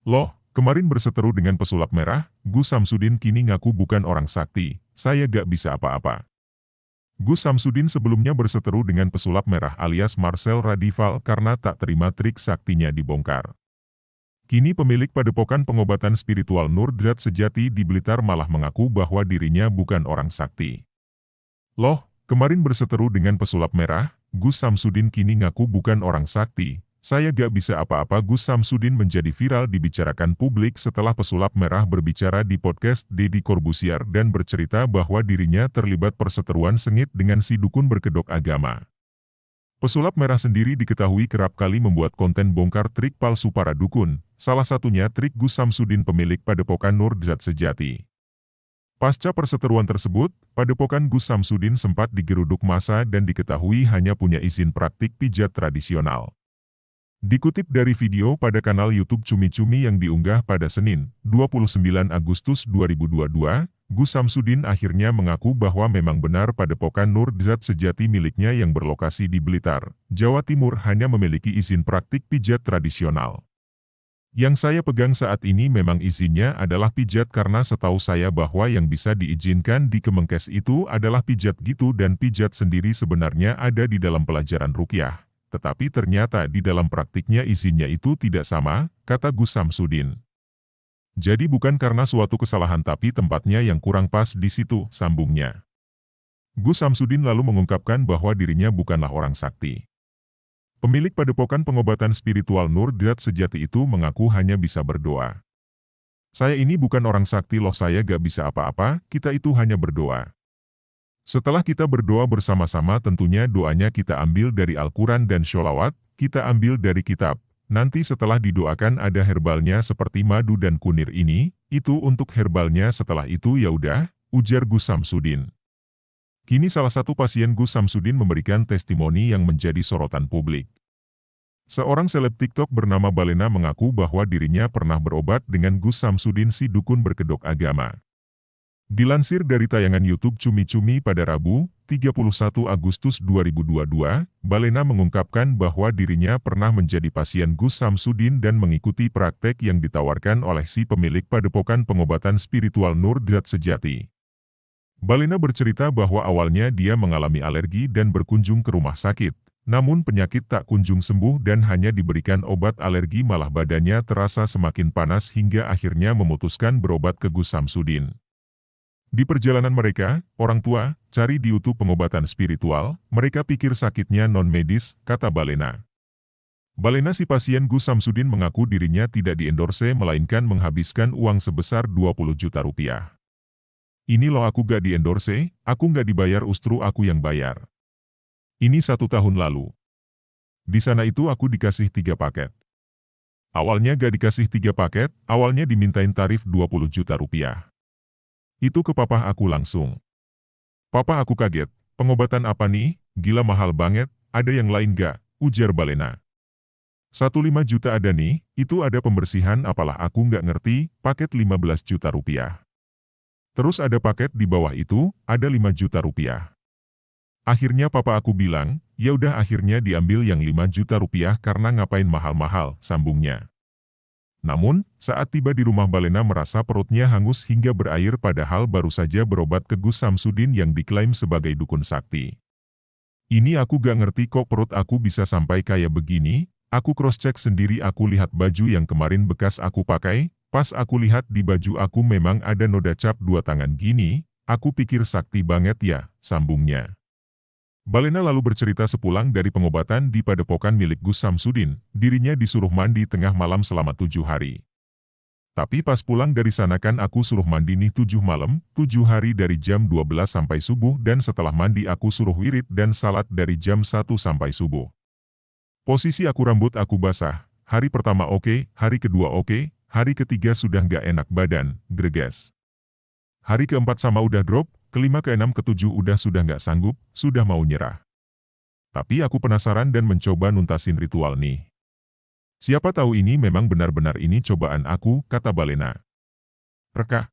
Loh, kemarin berseteru dengan pesulap merah, Gus Samsudin kini ngaku bukan orang sakti, saya gak bisa apa-apa. Gus Samsudin sebelumnya berseteru dengan pesulap merah alias Marcel Radival karena tak terima trik saktinya dibongkar. Kini pemilik padepokan pengobatan spiritual Nurdrat Sejati di Blitar malah mengaku bahwa dirinya bukan orang sakti. Loh, kemarin berseteru dengan pesulap merah, Gus Samsudin kini ngaku bukan orang sakti. Saya gak bisa apa-apa. Gus Samsudin menjadi viral dibicarakan publik setelah pesulap merah berbicara di podcast Deddy Corbuzier dan bercerita bahwa dirinya terlibat perseteruan sengit dengan si dukun berkedok agama. Pesulap merah sendiri diketahui kerap kali membuat konten bongkar trik palsu para dukun, salah satunya trik Gus Samsudin pemilik padepokan Nurdrat Sejati. Pasca perseteruan tersebut, padepokan Gus Samsudin sempat digeruduk massa dan diketahui hanya punya izin praktik pijat tradisional. Dikutip dari video pada kanal YouTube Cumi Cumi yang diunggah pada Senin, 29 Agustus 2022, Gus Samsudin akhirnya mengaku bahwa memang benar padepokan Nurdrat Sejati miliknya yang berlokasi di Blitar, Jawa Timur hanya memiliki izin praktik pijat tradisional. Yang saya pegang saat ini memang izinnya adalah pijat karena setahu saya bahwa yang bisa diizinkan di Kemenkes itu adalah pijat gitu dan pijat sendiri sebenarnya ada di dalam pelajaran ruqyah. Tetapi ternyata di dalam praktiknya izinnya itu tidak sama, kata Gus Samsudin. Jadi bukan karena suatu kesalahan tapi tempatnya yang kurang pas di situ, sambungnya. Gus Samsudin lalu mengungkapkan bahwa dirinya bukanlah orang sakti. Pemilik padepokan pengobatan spiritual Nurdrat Sejati itu mengaku hanya bisa berdoa. Saya ini bukan orang sakti loh, saya gak bisa apa-apa, kita itu hanya berdoa. Setelah kita berdoa bersama-sama tentunya doanya kita ambil dari Al-Quran dan sholawat, kita ambil dari kitab. Nanti setelah didoakan ada herbalnya seperti madu dan kunir ini, itu untuk herbalnya setelah itu ya udah, ujar Gus Samsudin. Kini salah satu pasien Gus Samsudin memberikan testimoni yang menjadi sorotan publik. Seorang seleb TikTok bernama Balena mengaku bahwa dirinya pernah berobat dengan Gus Samsudin si dukun berkedok agama. Dilansir dari tayangan YouTube Cumi Cumi pada Rabu, 31 Agustus 2022, Balena mengungkapkan bahwa dirinya pernah menjadi pasien Gus Samsudin dan mengikuti praktek yang ditawarkan oleh si pemilik padepokan pengobatan spiritual Nurdrat Sejati. Balena bercerita bahwa awalnya dia mengalami alergi dan berkunjung ke rumah sakit, namun penyakit tak kunjung sembuh dan hanya diberikan obat alergi malah badannya terasa semakin panas hingga akhirnya memutuskan berobat ke Gus Samsudin. Di perjalanan mereka, orang tua, cari di YouTube pengobatan spiritual, mereka pikir sakitnya non-medis, kata Balena. Balena si pasien Gus Samsudin mengaku dirinya tidak diendorse melainkan menghabiskan uang sebesar 20 juta rupiah. Ini loh aku gak diendorse, aku gak dibayar ustru aku yang bayar. Ini 1 tahun lalu. Di sana itu aku dikasih 3 paket. Awalnya gak dikasih 3 paket, awalnya dimintain tarif 20 juta rupiah. Itu ke papa aku langsung. Papa aku kaget, pengobatan apa nih, gila mahal banget, ada yang lain gak, ujar Balena. 1,5 juta ada nih, itu ada pembersihan apalah aku nggak ngerti, paket 15 juta rupiah. Terus ada paket di bawah itu, ada 5 juta rupiah. Akhirnya papa aku bilang, ya udah akhirnya diambil yang 5 juta rupiah karena ngapain mahal-mahal, sambungnya. Namun, saat tiba di rumah Balena merasa perutnya hangus hingga berair padahal baru saja berobat ke Gus Samsudin yang diklaim sebagai dukun sakti. Ini aku gak ngerti kok perut aku bisa sampai kayak begini, aku cross-check sendiri aku lihat baju yang kemarin bekas aku pakai, pas aku lihat di baju aku memang ada noda cap 2 tangan gini, aku pikir sakti banget ya, sambungnya. Balena lalu bercerita sepulang dari pengobatan di padepokan milik Gus Samsudin, dirinya disuruh mandi tengah malam selama 7 hari. Tapi pas pulang dari sana kan aku suruh mandi nih 7 malam, 7 hari dari jam 12 sampai subuh dan setelah mandi aku suruh wirid dan salat dari jam 1 sampai subuh. Posisi aku rambut aku basah, hari pertama oke, hari kedua oke, hari ketiga sudah nggak enak badan, greges. Hari keempat sama udah drop, kelima keenam ketujuh sudah nggak sanggup, sudah mau nyerah. Tapi aku penasaran dan mencoba nuntasin ritual nih. Siapa tahu ini memang benar-benar ini cobaan aku, kata Balena. Reka.